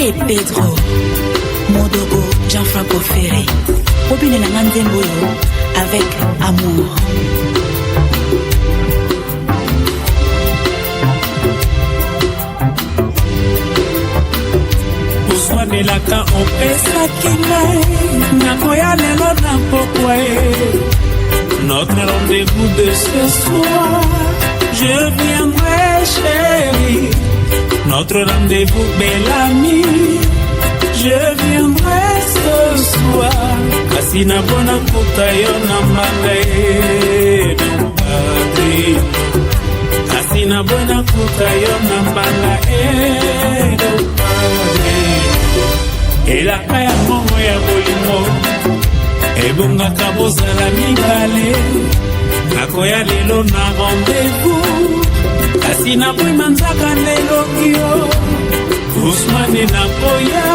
Hey Pedro, Modogo, Jean-Franco Ferré, Obine Nanganzengoyo avec amour. Oswanelaka opesaki ngai nakoya lelo na pokwa notre rendez-vous de ce soir. Je viendrai chérie, notre rendez-vous belle amie. Je viendrai ce soir. Kasi na bona kuta yo na manga don padrino. Kasi na bona kuta yo na manga don padrino. Elaka ya mongo ya bolingo ebongaka bozala mibale. Nakoya lelo na rendez-vous. Kasi na bwima nzaka lelo yo Ousmane nakoya.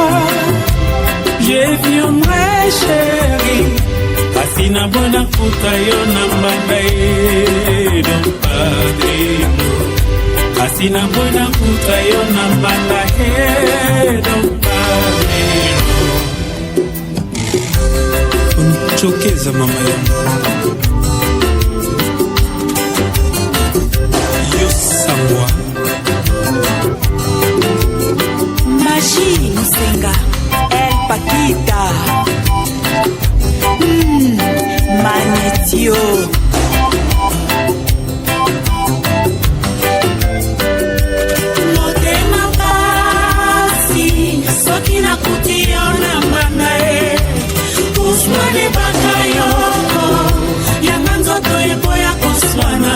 Je viendrai chérie. Kasi na bona kuta yo na mbanda don padrino. Kasi na bona kuta yo na mbanda don padrino. Unichokeza mama yangu Yosangwa Magie Musenga, El Paquita, Manetio. Motema pasi, soki na kutio na manae. Uswane bakayoko, yanga nzoto eboya koswana.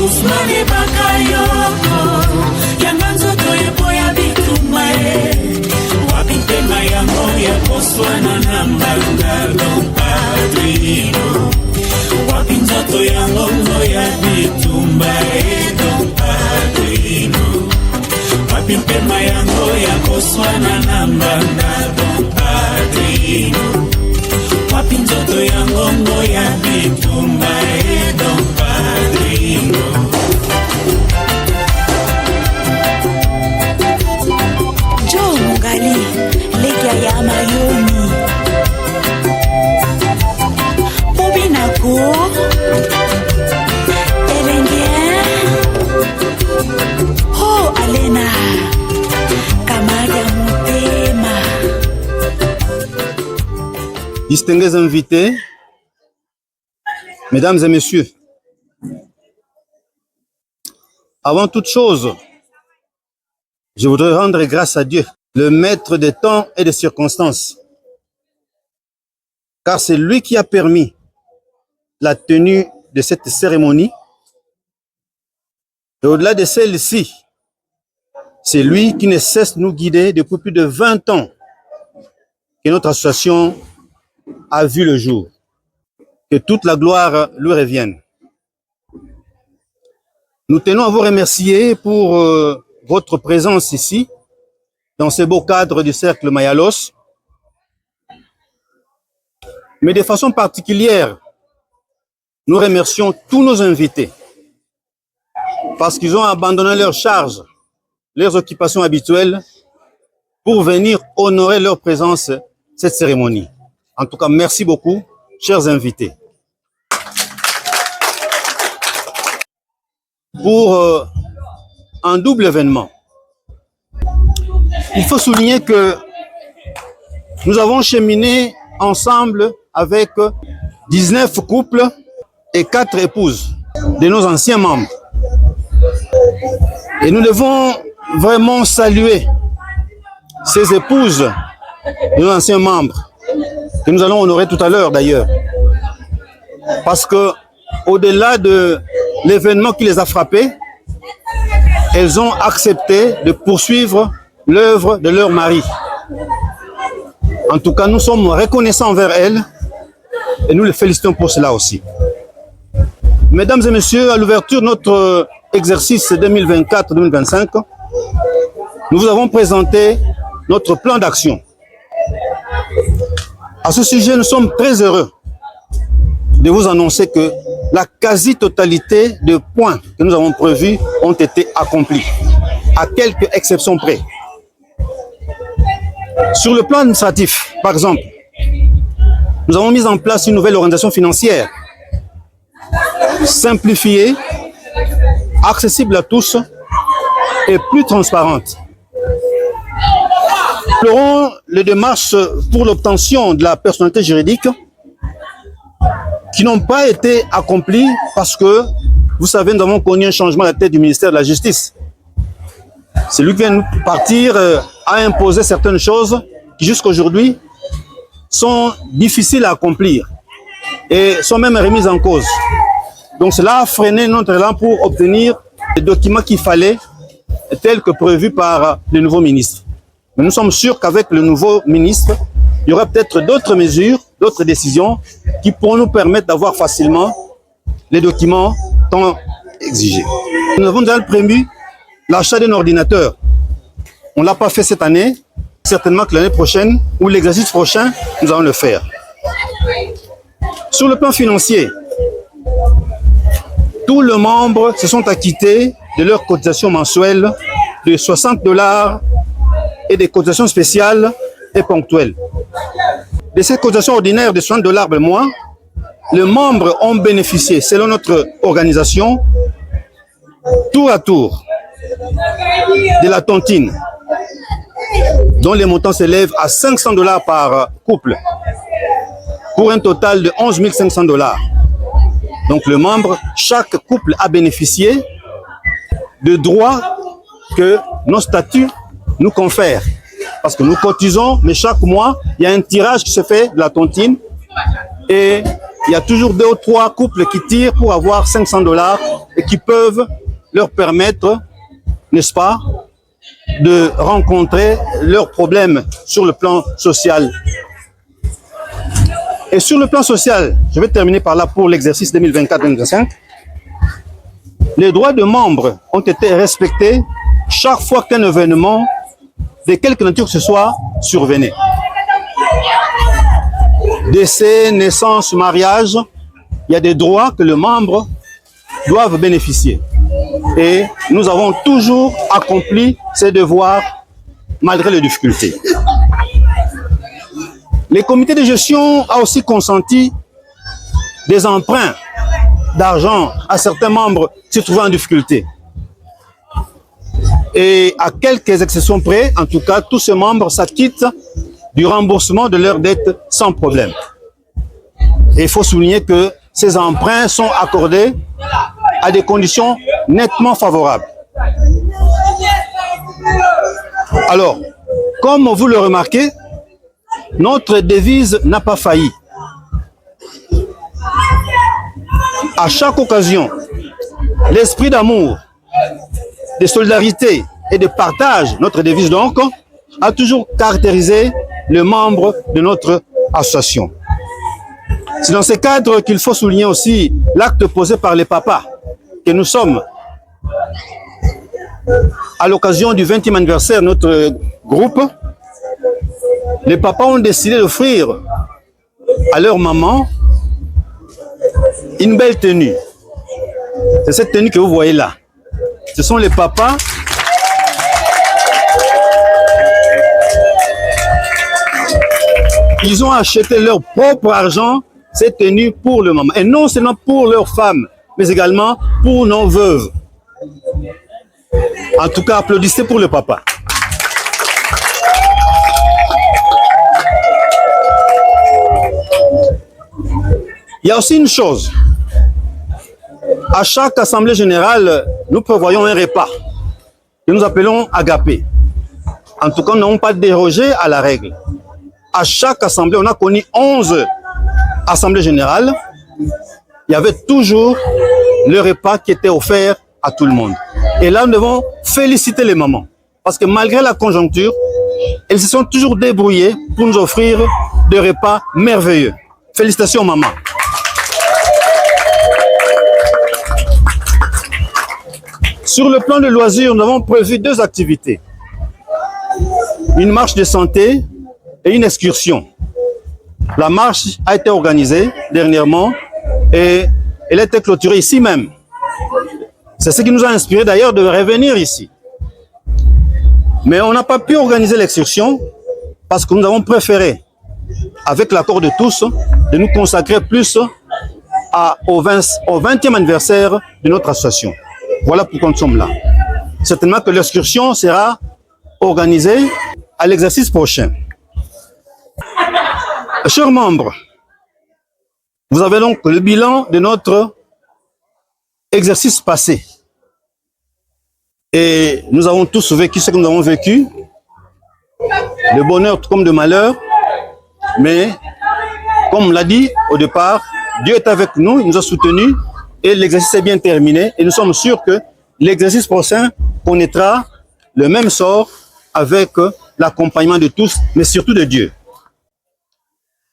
Uswane bakayoko, yanga nzoto eboya bitumae. Wabitema yango ya koswana na mbanga don padrino. Wabinzoto yango ya bitumbae don padrino. Wabitema yango ya koswana na mbanga don padrino. Wabinzoto yango ya bitumbae don padrino. Joe Mungali, Legia ya Mayomi, Bobinako, Elengien, Oh Alena, Kamaya Mutema. Distingués invités, mesdames et messieurs, avant toute chose, je voudrais rendre grâce à Dieu, le maître des temps et des circonstances, car c'est lui qui a permis la tenue de cette cérémonie. Et au-delà de celle-ci, c'est lui qui ne cesse de nous guider depuis plus de 20 ans que notre association a vu le jour. Que toute la gloire lui revienne. Nous tenons à vous remercier pour votre présence ici, dans ce beau cadre du Cercle Mayalos. Mais de façon particulière, nous remercions tous nos invités parce qu'ils ont abandonné leurs charges, leurs occupations habituelles pour venir honorer leur présence à cette cérémonie. En tout cas, merci beaucoup, chers invités. Pour un double événement, il faut souligner que nous avons cheminé ensemble avec 19 couples et 4 épouses de nos anciens membres. Et nous devons vraiment saluer ces épouses de nos anciens membres, que nous allons honorer tout à l'heure d'ailleurs. Parce que, au-delà de l'événement qui les a frappés, elles ont accepté de poursuivre l'œuvre de leur mari. En tout cas, nous sommes reconnaissants envers elles et nous les félicitons pour cela aussi. Mesdames et messieurs, à l'ouverture de notre exercice 2024-2025, nous vous avons présenté notre plan d'action. À ce sujet, nous sommes très heureux de vous annoncer que la quasi-totalité des points que nous avons prévus ont été accomplis, à quelques exceptions près. Sur le plan administratif, par exemple, nous avons mis en place une nouvelle organisation financière, simplifiée, accessible à tous et plus transparente. Nous ferons les démarches pour l'obtention de la personnalité juridique qui n'ont pas été accomplies parce que, vous savez, nous avons connu un changement à la tête du ministère de la Justice. Celui qui vient de partir a imposé certaines choses qui jusqu'à aujourd'hui sont difficiles à accomplir et sont même remises en cause. Donc cela a freiné notre élan pour obtenir les documents qu'il fallait, tels que prévus par le nouveau ministre. Mais nous sommes sûrs qu'avec le nouveau ministre, il y aura peut-être d'autres mesures, d'autres décisions qui pourront nous permettre d'avoir facilement les documents tant exigés. Nous avons déjà prévu l'achat d'un ordinateur. On ne l'a pas fait cette année, certainement que l'année prochaine ou l'exercice prochain, nous allons le faire. Sur le plan financier, tous les membres se sont acquittés de leurs cotisations mensuelles de $60 et des cotisations spéciales et ponctuelles. De ces cotisations ordinaires de $60 par mois, les membres ont bénéficié, selon notre organisation, tour à tour, de la tontine, dont les montants s'élèvent à $500 par couple, pour un total de $11 500. Donc le membre, chaque couple a bénéficié de droits que nos statuts nous confèrent. Parce que nous cotisons, mais chaque mois, il y a un tirage qui se fait de la tontine et il y a toujours 2 ou 3 couples qui tirent pour avoir $500 et qui peuvent leur permettre, n'est-ce pas, de rencontrer leurs problèmes sur le plan social. Et sur le plan social, je vais terminer par là pour l'exercice 2024-2025, les droits de membres ont été respectés chaque fois qu'un événement de quelque nature que ce soit survenait. Décès, naissance, mariage, il y a des droits que les membres doivent bénéficier. Et nous avons toujours accompli ces devoirs malgré les difficultés. Les comités de gestion ont aussi consenti des emprunts d'argent à certains membres se trouvant en difficulté. Et à quelques exceptions près, en tout cas, tous ces membres s'acquittent du remboursement de leurs dettes sans problème. Et il faut souligner que ces emprunts sont accordés à des conditions nettement favorables. Alors, comme vous le remarquez, notre devise n'a pas failli. À chaque occasion, l'esprit d'amour, de solidarité et de partage, notre devise donc, a toujours caractérisé les membres de notre association. C'est dans ce cadre qu'il faut souligner aussi l'acte posé par les papas que nous sommes. À l'occasion du 20e anniversaire de notre groupe, les papas ont décidé d'offrir à leur maman une belle tenue. C'est cette tenue que vous voyez là. Ce sont les papas ils ont acheté leur propre argent cette tenue pour le maman. Et non seulement pour leurs femmes, mais également pour nos veuves. En tout cas, applaudissez pour le papa. Il y a aussi une chose. À chaque assemblée générale, nous prévoyons un repas que nous appelons agapé. En tout cas, nous n'avons pas dérogé à la règle. À chaque assemblée, on a connu 11 assemblées générales. Il y avait toujours le repas qui était offert à tout le monde. Et là, nous devons féliciter les mamans. Parce que malgré la conjoncture, elles se sont toujours débrouillées pour nous offrir des repas merveilleux. Félicitations, maman. Sur le plan de loisirs, nous avons prévu 2 activités. Une marche de santé et une excursion. La marche a été organisée dernièrement et elle a été clôturée ici même. C'est ce qui nous a inspiré d'ailleurs de revenir ici. Mais on n'a pas pu organiser l'excursion parce que nous avons préféré, avec l'accord de tous, de nous consacrer plus au 20e anniversaire de notre association. Voilà pourquoi nous sommes là. Certainement que l'excursion sera organisée à l'exercice prochain. Chers membres, vous avez donc le bilan de notre exercice passé. Et nous avons tous vécu ce que nous avons vécu, de bonheur comme de malheur, mais comme l'a dit au départ, Dieu est avec nous, il nous a soutenus et l'exercice est bien terminé et nous sommes sûrs que l'exercice prochain connaîtra le même sort avec l'accompagnement de tous, mais surtout de Dieu.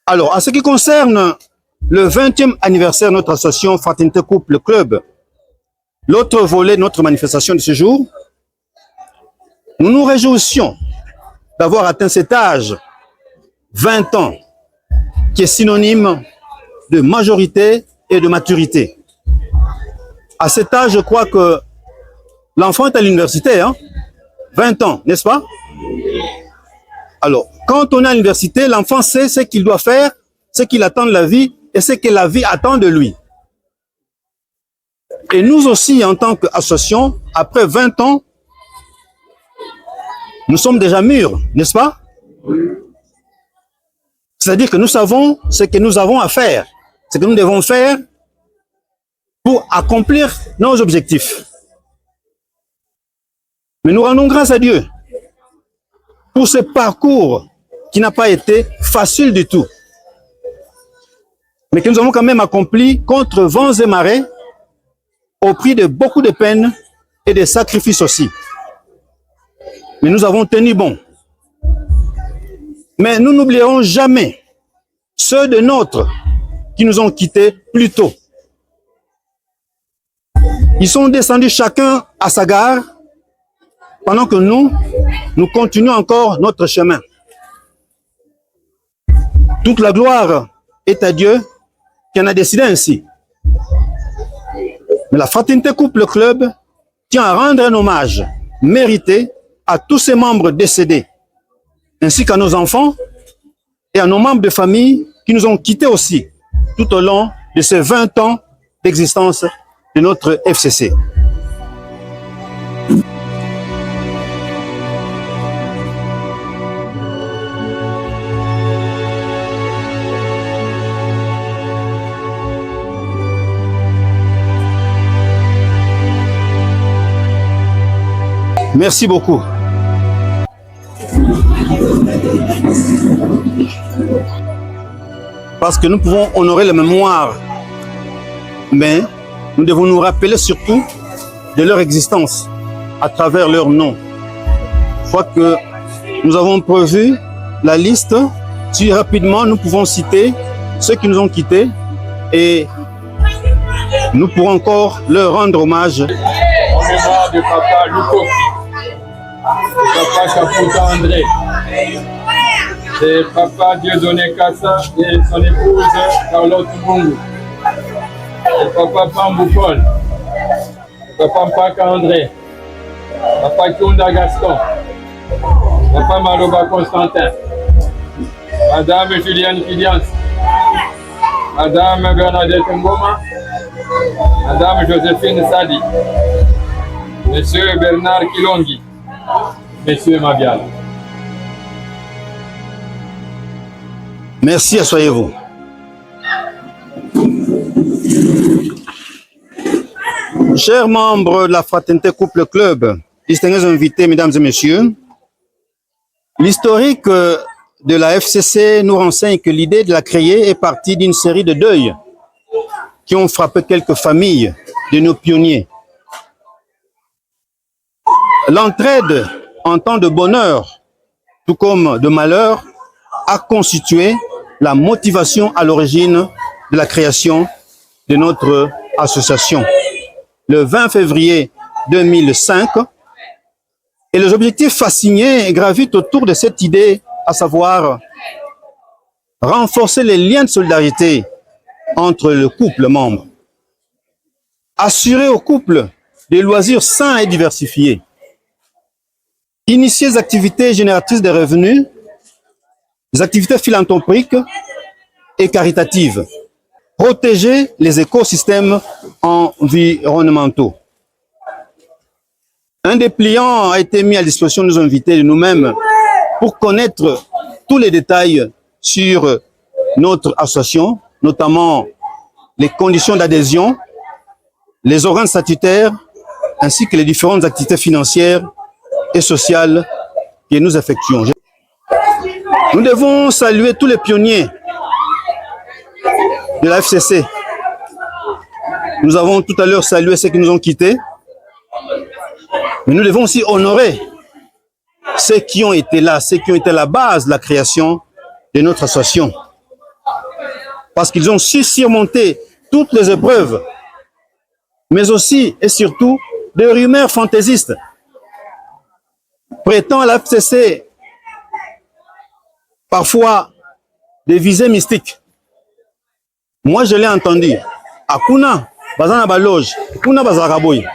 Alors, en ce qui concerne le 20e anniversaire de notre association Fraternité Couple Club, l'autre volet de notre manifestation de ce jour, nous nous réjouissions d'avoir atteint cet âge, 20 ans, qui est synonyme de majorité et de maturité. À cet âge, je crois que l'enfant est à l'université, 20 ans, n'est-ce pas? Alors, quand on est à l'université, l'enfant sait ce qu'il doit faire, ce qu'il attend de la vie et ce que la vie attend de lui. Et nous aussi, en tant qu'association, après 20 ans, nous sommes déjà mûrs, n'est-ce pas? C'est-à-dire que nous savons ce que nous avons à faire, ce que nous devons faire pour accomplir nos objectifs. Mais nous rendons grâce à Dieu pour ce parcours qui n'a pas été facile du tout, mais que nous avons quand même accompli contre vents et marées, au prix de beaucoup de peines et de sacrifices aussi. Mais nous avons tenu bon. Mais nous n'oublierons jamais ceux de nôtres qui nous ont quittés plus tôt. Ils sont descendus chacun à sa gare, pendant que nous continuons encore notre chemin. Toute la gloire est à Dieu qui en a décidé ainsi. Mais la Fraternité Couple Club tient à rendre un hommage mérité à tous ses membres décédés, ainsi qu'à nos enfants et à nos membres de famille qui nous ont quittés aussi tout au long de ces 20 ans d'existence de notre FCC. Merci beaucoup. Parce que nous pouvons honorer la mémoire, mais nous devons nous rappeler surtout de leur existence à travers leur nom. Je crois que nous avons prévu la liste. Si rapidement nous pouvons citer ceux qui nous ont quittés et nous pourrons encore leur rendre hommage. En mémoire de Papa Louko, de Papa Chaputa André, de Papa Dieudonné Kassa et son épouse Carlotte Bungu, de Papa Pambou Paul, de Papa Mpaka André, Papa Kunda Gaston, Papa Maloba Constantin, Madame Juliane Kidians, Madame Bernadette Ngoma, Madame Joséphine Sadi, Monsieur Bernard Kilongi, Monsieur Mabial. Merci, asseyez-vous. Chers membres de la Fraternité Couple Club, distingués invités, mesdames et messieurs, l'historique de la FCC nous renseigne que l'idée de la créer est partie d'une série de deuils qui ont frappé quelques familles de nos pionniers. L'entraide en temps de bonheur, tout comme de malheur, a constitué la motivation à l'origine de la création de notre association. Le 20 février 2005, et les objectifs assignés gravitent autour de cette idée, à savoir renforcer les liens de solidarité entre le couple membre, assurer au couple des loisirs sains et diversifiés, initier des activités génératrices de revenus des activités philanthropiques et caritatives, protéger les écosystèmes environnementaux. Un dépliant a été mis à disposition de nos invités, de nous-mêmes, pour connaître tous les détails sur notre association, notamment les conditions d'adhésion, les organes statutaires, ainsi que les différentes activités financières et sociales que nous effectuons. Nous devons saluer tous les pionniers de la FCC. Nous avons tout à l'heure salué ceux qui nous ont quittés, mais nous devons aussi honorer ceux qui ont été là, ceux qui ont été à la base de la création de notre association. Parce qu'ils ont su surmonter toutes les épreuves, mais aussi et surtout des rumeurs fantaisistes prêtant à la FCC parfois des visées mystiques. Moi, je l'ai entendu. Akuna, bazana baloge, kuna bazaraboy.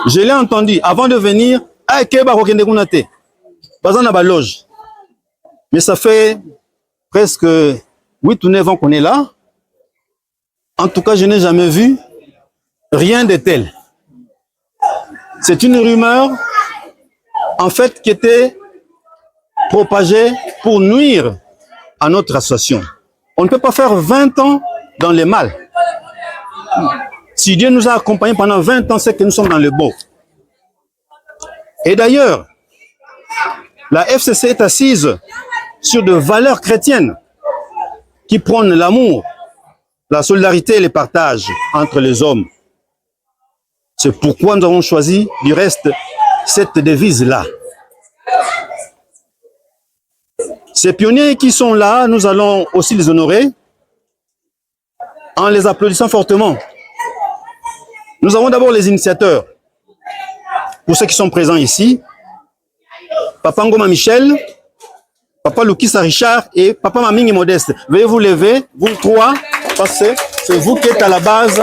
Je l'ai entendu avant de venir. Mais ça fait presque 8 ou 9 ans qu'on est là. En tout cas, je n'ai jamais vu rien de tel. C'est une rumeur, en fait, qui était propagée pour nuire à notre association. On ne peut pas faire 20 ans dans le mal. Si Dieu nous a accompagnés pendant 20 ans, c'est que nous sommes dans le beau. Et d'ailleurs, la FCC est assise sur de valeurs chrétiennes qui prônent l'amour, la solidarité et le partage entre les hommes. C'est pourquoi nous avons choisi, du reste, cette devise-là. Ces pionniers qui sont là, nous allons aussi les honorer en les applaudissant fortement. Nous avons d'abord les initiateurs. Pour ceux qui sont présents ici, Papa Ngoma Michel, Papa Lukisa Richard et Papa Mamingi Modeste. Veuillez vous lever, vous trois, parce que c'est vous qui êtes à la base.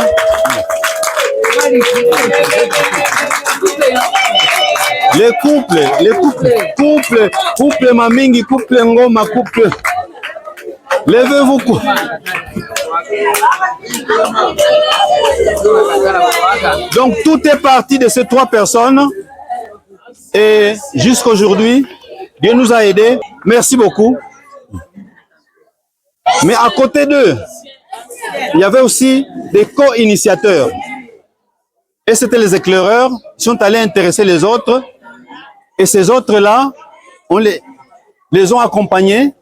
Les couples Mamingi, couple Ngoma, couple. Levez-vous. Donc tout est parti de ces 3 personnes et jusqu'à aujourd'hui, Dieu nous a aidés. Merci beaucoup. Mais à côté d'eux, il y avait aussi des co-initiateurs. Et c'était les éclaireurs qui sont allés intéresser les autres. Et ces autres-là, on les ont accompagnés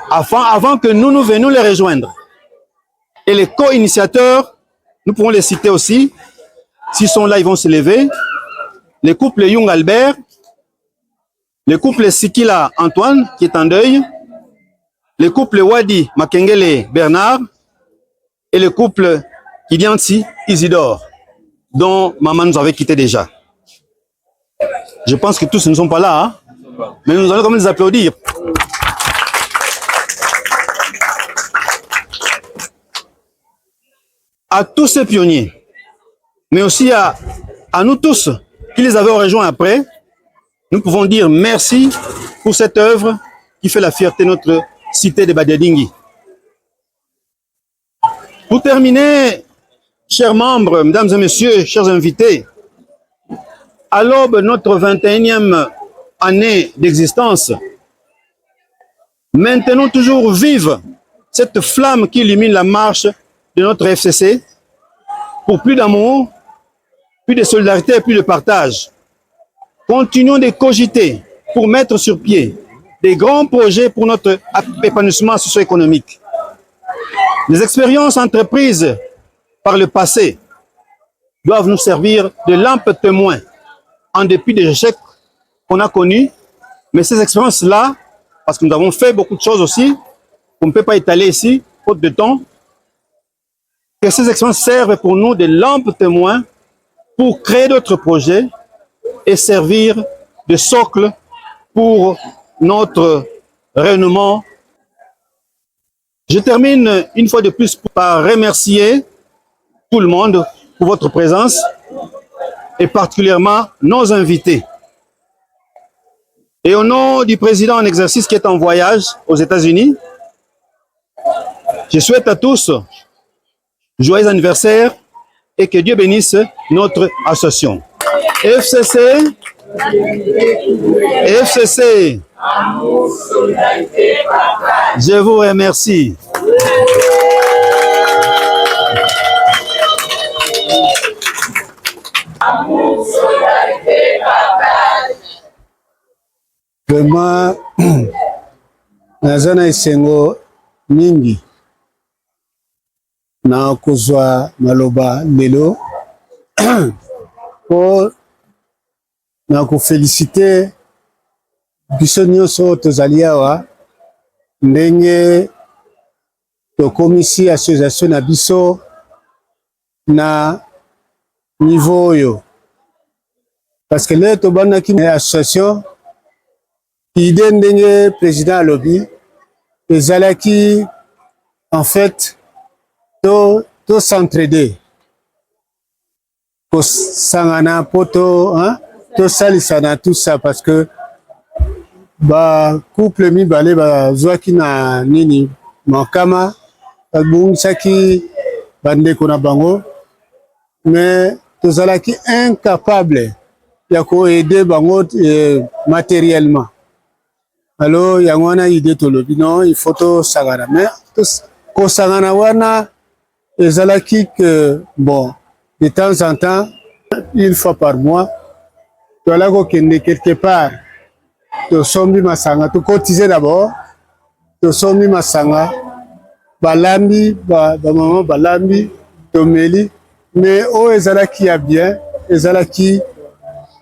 avant que nous venions les rejoindre. Et les co-initiateurs, nous pouvons les citer aussi. S'ils sont là, ils vont se lever. Les couples Young Albert, le couple Sikila Antoine, qui est en deuil, le couple Wadi Makengele Bernard, et le couple Kidianti Isidore, dont maman nous avait quitté déjà. Je pense que tous ne sont pas là, hein? Mais nous allons quand même les applaudir. À tous ces pionniers, mais aussi à nous tous qui les avaient rejoints après, nous pouvons dire merci pour cette œuvre qui fait la fierté de notre cité de Badiadingi. Pour terminer, chers membres, mesdames et messieurs, chers invités, à l'aube de notre 21e année d'existence, maintenons toujours vive cette flamme qui illumine la marche de notre FCC pour plus d'amour, plus de solidarité et plus de partage. Continuons de cogiter pour mettre sur pied des grands projets pour notre épanouissement socio-économique. Les expériences entreprises par le passé doivent nous servir de lampe témoin en dépit des échecs qu'on a connus. Mais ces expériences-là, parce que nous avons fait beaucoup de choses aussi, qu'on ne peut pas étaler ici, faute de temps, que ces expériences servent pour nous de lampes témoins pour créer d'autres projets et servir de socle pour notre rayonnement. Je termine une fois de plus par remercier tout le monde pour votre présence et particulièrement nos invités. Et au nom du président en exercice qui est en voyage aux États-Unis, je souhaite à tous joyeux anniversaire et que Dieu bénisse notre association. FCC, FCC, je vous remercie. Vraiment, nazana isengo mingi na kozwa maloba lelo po na koféliciter biso nyonso tozali awa ndenge tokomisi association na biso na niveau oyo, parce que lelo tobandaki association idée ndenge président alobi ezalaki en fait to s'entraider kosangana po to salisana tout ça, parce que ba couple mibale bazwaki na nini makama babungisaki bandeko na bango, mais tozalaki incapable ya koaider bango matériellement. Alors yango wana idée tolobi non, il faut to sangana, mais kosangana wana ezalaki que bon, de temps en temps, une fois par mois, toala kokende quelque part, tosombi masanga, to cotiser d'abord, tosombi masanga, balambi, maman balambi, tomeli, mais o ezalaki ya bien, ezalaki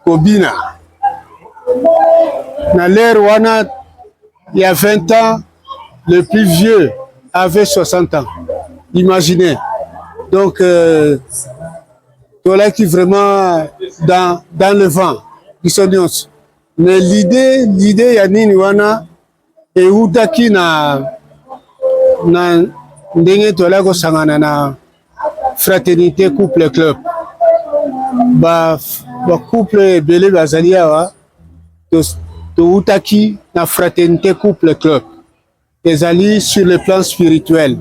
kobina. Na l'ère wana, il y a 20 ans, le plus vieux avait 60 ans. Imaginez. Donc, voilà qui vraiment dans le vent. Mais l'idée, Yanini wana, et Outaki na ndenge tola ko sangana na fraternité couple club. Ba couple belé bazalia wa to Outaki na fraternité couple club. Les alliés sur le plan spirituel.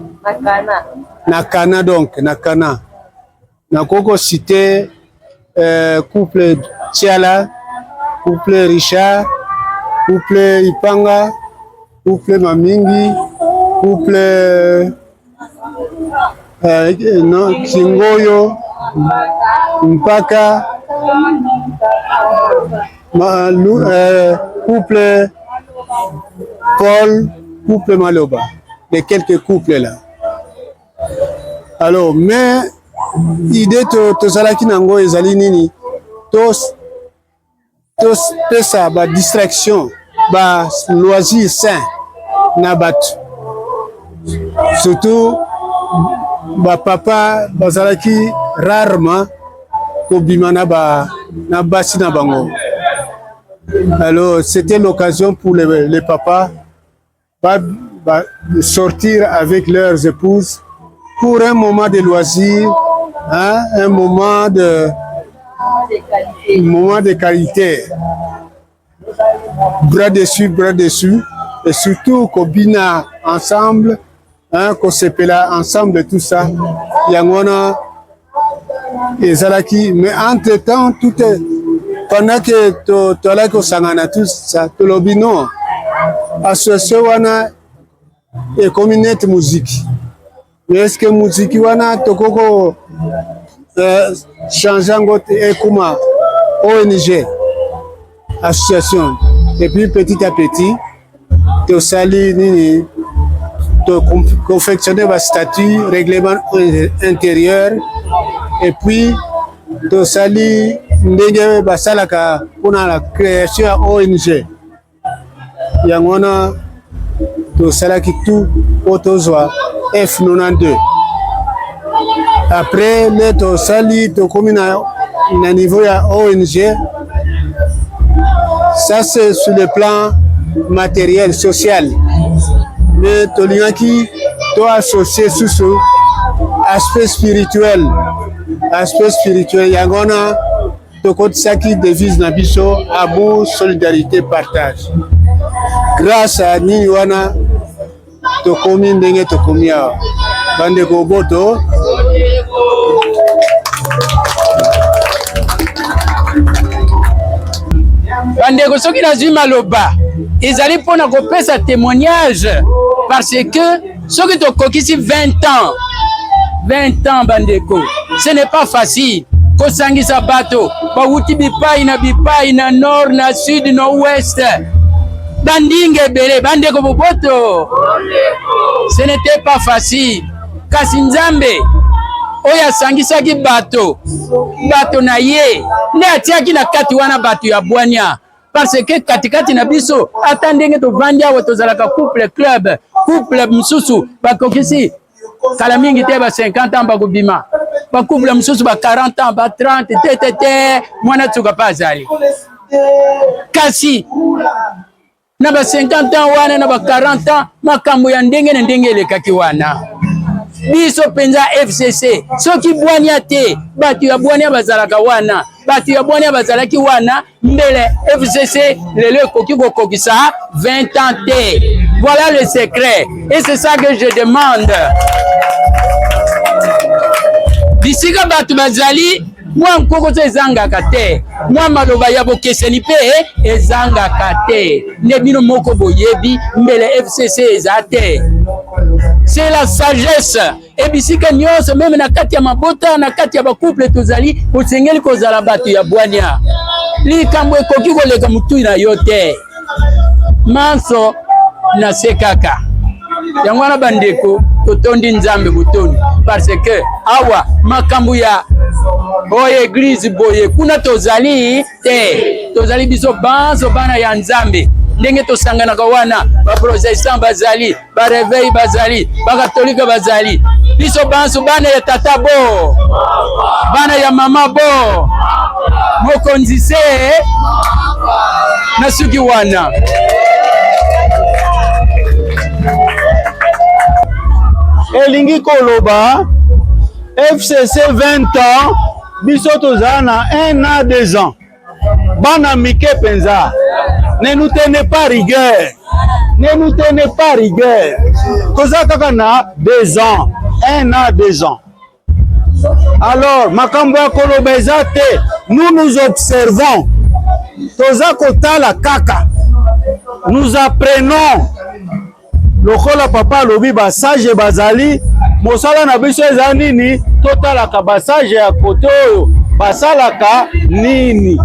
Nakana donc, Nakana. Nakoko cité couple Tiala, couple Richard, couple Ipanga, couple Mamingi, couple Kingoyo, Mpaka, couple Paul, couple Maloba, les quelques couples là. Alors, mais idée to salaki nango ezali nini, to ça ba distraction, ba loisir sain na batu. Surtout ba papa bazalaki rarement ko bimana na basi na bango. Alors, c'était l'occasion pour les papas de sortir avec leurs épouses pour un moment de loisir, hein, un moment de qualité. Bras dessus, et surtout qu'on bina ensemble, hein, qu'on s'épela ensemble, tout ça. Yangona et Zalaki, mais entre-temps, tout est pendant que tu as que sangana tout ça, tu l'obis non. Association wana et comme une musique. Mais est-ce que musique wana tokoko changeant et comme ONG association. Et puis petit à petit, tu sali nini, tu confectionner va statut, règlement intérieur, et puis tu sali ndenge basalaka pour la création ONG. Yangona to salaki tout autozwa F92. Après le to sali to komina na niveau ya ONG. Ça c'est sur le plan matériel, social. Mais to liaki to associé sous ce aspect spirituel. Aspect spirituel yangona tokotisaki devise na biso amour, solidarité, partage. Grâce à nini wana tokomi ndenge tokomi awa. Bandeko boto bandeko soki nazwi maloba ezali mpona kopesa témoignage parce que soki tokokisi 20 ans bandeko ce n'est pas facile kosangisa bato bawuti bipai na nord na sud na ouest bandinga ebele bandeko boboto ce n'était pas facile kasi nzambe oyo asangisaki bato na ye nde atiaki na kati wana bato ya bwania parce que katikati na biso ata ndenge tovandi awa tozalaka couple mosusu bakokisi kala mingi te ba 50 ans bakobima bakouple mosusu ba 40 ans ba 30 te mwana tsuka pa azali kasi na ba 50 ans wana na ba 40 ans makambo ya ndenge na ndenge elekaki wana biso penza FCC soki bwania te bato ya bwania bazalaka wana bato ya bwania bazalaki wana mbele FCC lelo ekoki kokokisa 20 ans te. Voilà le secret et c'est ça que je demande. Bisika bato bazali mwa nkoko te ezangaka te mwa maloba ya bokeseni mpe ezangaka te nde bino moko boyebi mbele FCC eza te. C'est la sagesse et bisika nyonso meme na kati ya mabota na kati ya bakouple tozali osengeli kozala bato ya bwania likambo ekoki koleka mutu na yo te manso na se kaka yango wana bandeko totondi nzambe butoni parce que awa makambo ya boye église boye kuna tozali te tozali biso banso bana ya nzambe ndenge tosanganaka wana baprotestant bazali bareveil bazali bakatolika bazali biso banso bana ya tata bo bana ya mama bo mokonzi se na suki wana elingi koloba FCC 20 ans biso tozala na 1 an 2 ans bana mike penza ne nous tenez pas rigueur toza kaka na 2 ans 1 an 2 ans alors makambo ya koloba eza te nous observons toza kotala kaka nous apprenons lokola papa lobi basage bazali mosala na biso eza nini totalaka basage ya kote oyo basalaka nini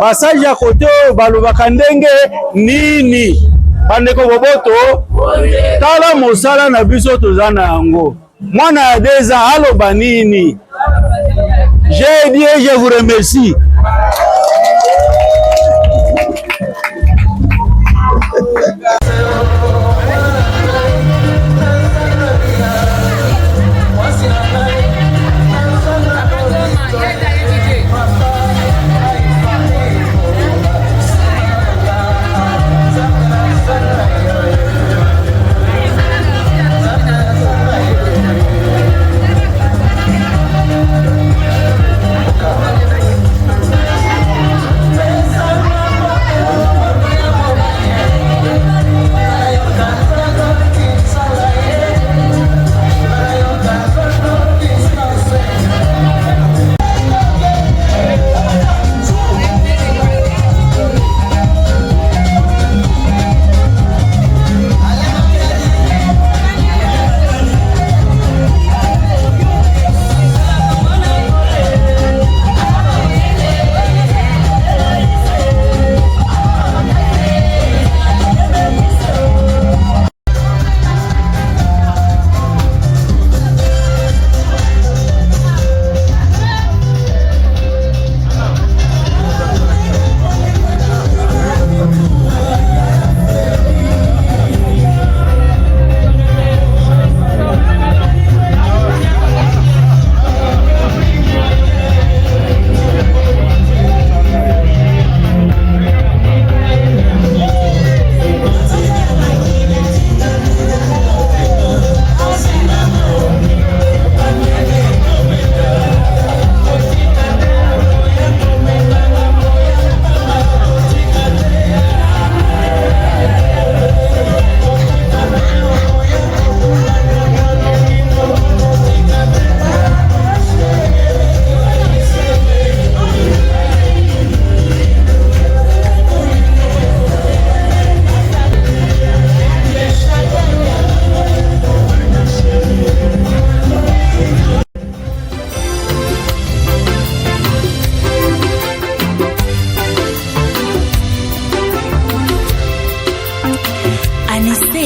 basage ya kote oyo balobaka ndenge nini bandeko boboto tala mosala na biso toza na yango mwana ya 2 ans aloba nini j'ai dit et je vous remercie.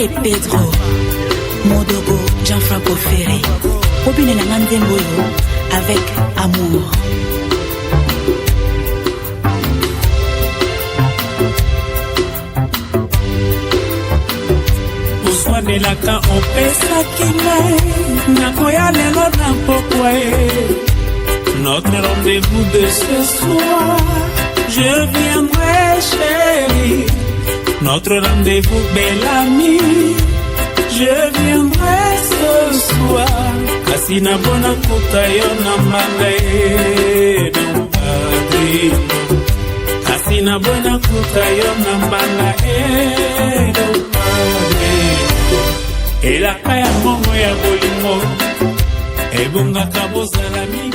et Pedro Modogo Jean-Franco Ferré Bobine na nganzengo yo avec amour. Oswanelaka opesaki ngai nakoya lelo na pokwa ye. Notre rendez-vous de ce soir, je viendrai chérie. Notre rendez-vous belle amie, je viendrai ce soir. Kasi na bona kuta yo na manga ye no padrino. Kasi na bona kuta yo na manga ye no padrino. Elaka ya mongo ya bolingo ebongaka bozala mingi.